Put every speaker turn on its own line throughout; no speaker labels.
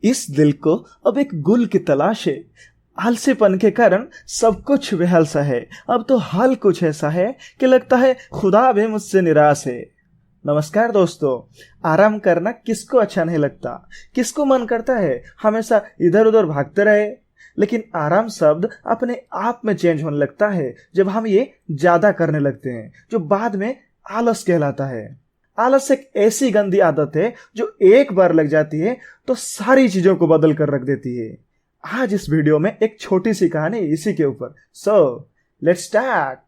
इस दिल को अब एक गुल की तलाश है। आलसीपन के कारण सब कुछ बेहाल सा है। अब तो हाल कुछ ऐसा है कि लगता है खुदा भी मुझसे निराश है। नमस्कार दोस्तों। आराम करना किसको अच्छा नहीं लगता, किसको मन करता है हमेशा इधर उधर भागते रहे। लेकिन आराम शब्द अपने आप में चेंज होने लगता है जब हम ये ज्यादा करने लगते हैं, जो बाद में आलस कहलाता है। आलस एक ऐसी गंदी आदत है जो एक बार लग जाती है तो सारी चीजों को बदल कर रख देती है। आज इस वीडियो में एक छोटी सी कहानी इसी के ऊपर। So let's start.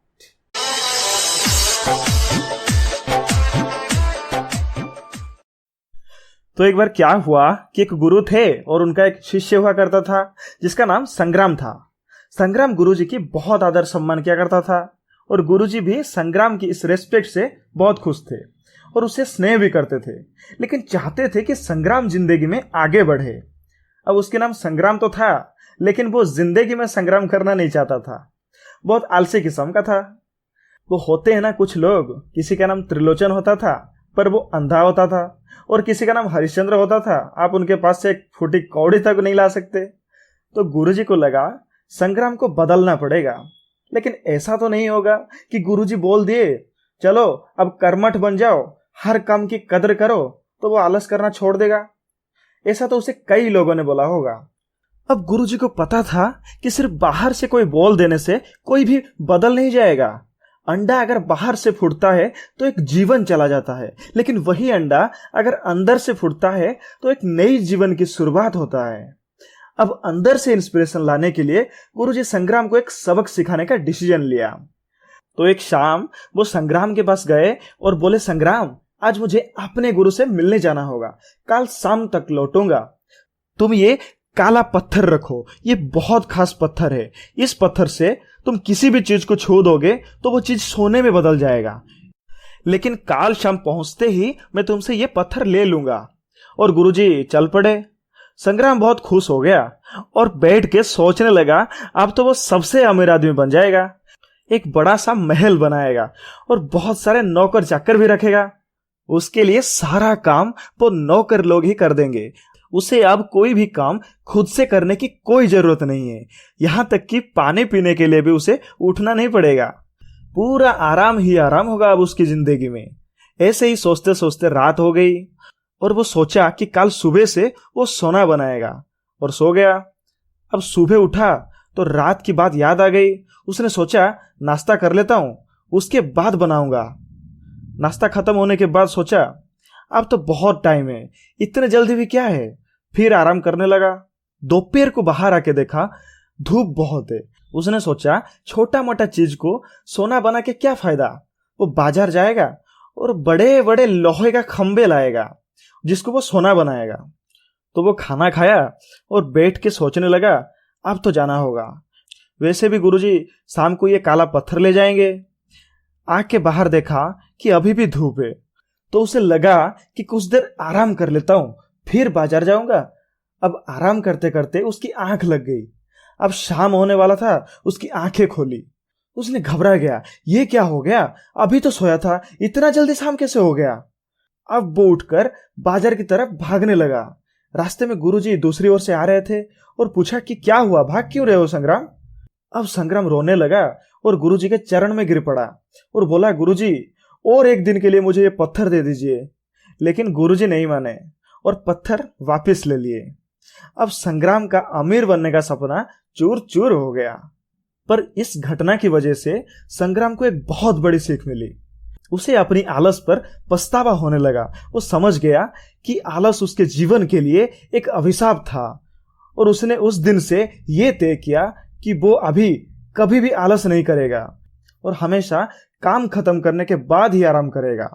तो एक बार क्या हुआ कि एक गुरु थे और उनका एक शिष्य हुआ करता था जिसका नाम संग्राम था। संग्राम गुरुजी की बहुत आदर सम्मान किया करता था और गुरुजी भी संग्राम की इस रेस्पेक्ट से बहुत खुश थे और उसे स्नेह भी करते थे, लेकिन चाहते थे कि संग्राम जिंदगी में आगे बढ़े। अब उसके नाम संग्राम तो था, लेकिन वो जिंदगी में संग्राम करना नहीं चाहता था। बहुत आलसी किस्म का था। वो होते हैं ना कुछ लोग, किसी का नाम त्रिलोचन होता था पर वो अंधा होता था, और किसी का नाम हरिश्चंद्र होता था, आप उनके पास से एक फूटी कौड़ी तक नहीं ला सकते। तो गुरुजी को लगा संग्राम को बदलना पड़ेगा, लेकिन ऐसा तो नहीं होगा कि गुरुजी बोल दिए चलो अब कर्मठ बन जाओ, हर काम की कदर करो, तो वो आलस करना छोड़ देगा। ऐसा तो उसे कई लोगों ने बोला होगा। अब गुरुजी को पता था कि सिर्फ बाहर से कोई बोल देने से कोई भी बदल नहीं जाएगा। अंडा अगर बाहर से फूटता है तो एक जीवन चला जाता है, लेकिन वही अंडा अगर अंदर से फूटता है तो एक नई जीवन की शुरुआत होता है। अब अंदर से इंस्पिरेशन लाने के लिए गुरुजी संग्राम को एक सबक सिखाने का डिसीजन लिया। तो एक शाम वो संग्राम के पास गए और बोले, संग्राम आज मुझे अपने गुरु से मिलने जाना होगा, कल शाम तक लौटूंगा। तुम ये काला पत्थर रखो, ये बहुत खास पत्थर है। इस पत्थर से तुम किसी भी चीज को छू दोगे तो वो चीज सोने में बदल जाएगा, लेकिन काल शाम पहुंचते ही मैं तुमसे ये पत्थर ले लूंगा। और गुरुजी चल पड़े। संग्राम बहुत खुश हो गया और बैठ के सोचने लगा अब तो वो सबसे अमीर आदमी बन जाएगा, एक बड़ा सा महल बनाएगा और बहुत सारे नौकर चाकर भी रखेगा। उसके लिए सारा काम वो नौकर लोग ही कर देंगे। उसे अब कोई भी काम खुद से करने की कोई जरूरत नहीं है, यहां तक कि पानी पीने के लिए भी उसे उठना नहीं पड़ेगा। पूरा आराम ही आराम होगा अब उसकी जिंदगी में। ऐसे ही सोचते सोचते रात हो गई और वो सोचा कि कल सुबह से वो सोना बनाएगा, और सो गया। अब सुबह उठा तो रात की बात याद आ गई। उसने सोचा नाश्ता कर लेता हूं, उसके बाद बनाऊंगा। नाश्ता खत्म होने के बाद सोचा अब तो बहुत टाइम है, इतने जल्दी भी क्या है। फिर आराम करने लगा। दोपहर को बाहर आके देखा धूप बहुत है। उसने सोचा छोटा मोटा चीज को सोना बना के क्या फायदा। वो बाजार जाएगा और बड़े बड़े लोहे का खंबे लाएगा जिसको वो सोना बनाएगा। तो वो खाना खाया और बैठ के सोचने लगा अब तो जाना होगा। वैसे भी गुरुजी शाम को ये काला पत्थर ले जाएंगे। आके बाहर देखा कि अभी भी धूप है, तो उसे लगा कि कुछ देर आराम कर लेता हूं, फिर बाजार जाऊंगा। अब आराम करते करते उसकी आंख लग गई। अब शाम होने वाला था, उसकी आंखें खोली। उसने घबरा गया, ये क्या हो गया, अभी तो सोया था, इतना जल्दी शाम कैसे हो गया। अब वो उठकर बाजार की तरफ भागने लगा। रास्ते में गुरुजी दूसरी ओर से आ रहे थे और पूछा कि क्या हुआ, भाग क्यों रहे हो संग्राम। अब संग्राम रोने लगा और गुरुजी के चरण में गिर पड़ा और बोला, गुरुजी और एक दिन के लिए मुझे ये पत्थर दे दीजिए। लेकिन गुरुजी नहीं माने और पत्थर वापस ले लिए। अब संग्राम का अमीर बनने का सपना चूर चूर हो गया। पर इस घटना की वजह से संग्राम को एक बहुत बड़ी सीख मिली। उसे अपनी आलस पर पछतावा होने लगा। वो समझ गया कि आलस उसके जीवन के लिए एक अभिशाप था, और उसने उस दिन से ये तय किया कि वो अभी कभी भी आलस नहीं करेगा और हमेशा काम खत्म करने के बाद ही आराम करेगा।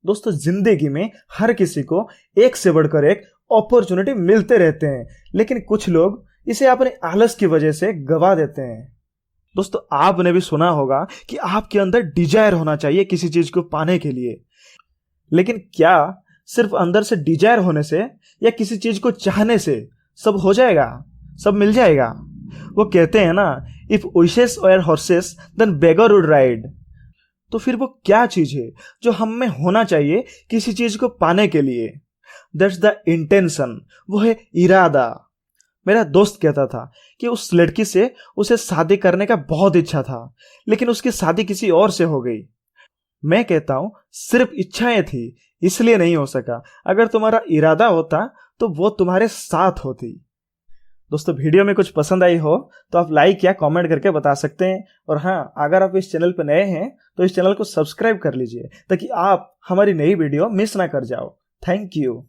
दोस्तों, जिंदगी में हर किसी को एक से बढ़कर एक अपॉर्चुनिटी मिलते रहते हैं, लेकिन कुछ लोग इसे अपने आलस की वजह से गवा देते हैं। दोस्तों, आपने भी सुना होगा कि आपके अंदर डिजायर होना चाहिए किसी चीज को पाने के लिए, लेकिन क्या सिर्फ अंदर से डिजायर होने से या किसी चीज को चाहने से सब हो जाएगा, सब मिल जाएगा। वो कहते हैं ना, if wishes were horses then beggar would ride. तो फिर वो क्या चीज है जो हम में होना चाहिए किसी चीज को पाने के लिए। दैट्स द इंटेंशन, वो है इरादा। मेरा दोस्त कहता था कि उस लड़की से उसे शादी करने का बहुत इच्छा था, लेकिन उसकी शादी किसी और से हो गई। मैं कहता हूं सिर्फ इच्छाएं थी, इसलिए नहीं हो सका। अगर तुम्हारा इरादा होता तो वो तुम्हारे साथ होती। दोस्तों, वीडियो में कुछ पसंद आई हो तो आप लाइक या कमेंट करके बता सकते हैं। और हाँ, अगर आप इस चैनल पर नए हैं तो इस चैनल को सब्सक्राइब कर लीजिए ताकि आप हमारी नई वीडियो मिस ना कर जाओ। Thank you.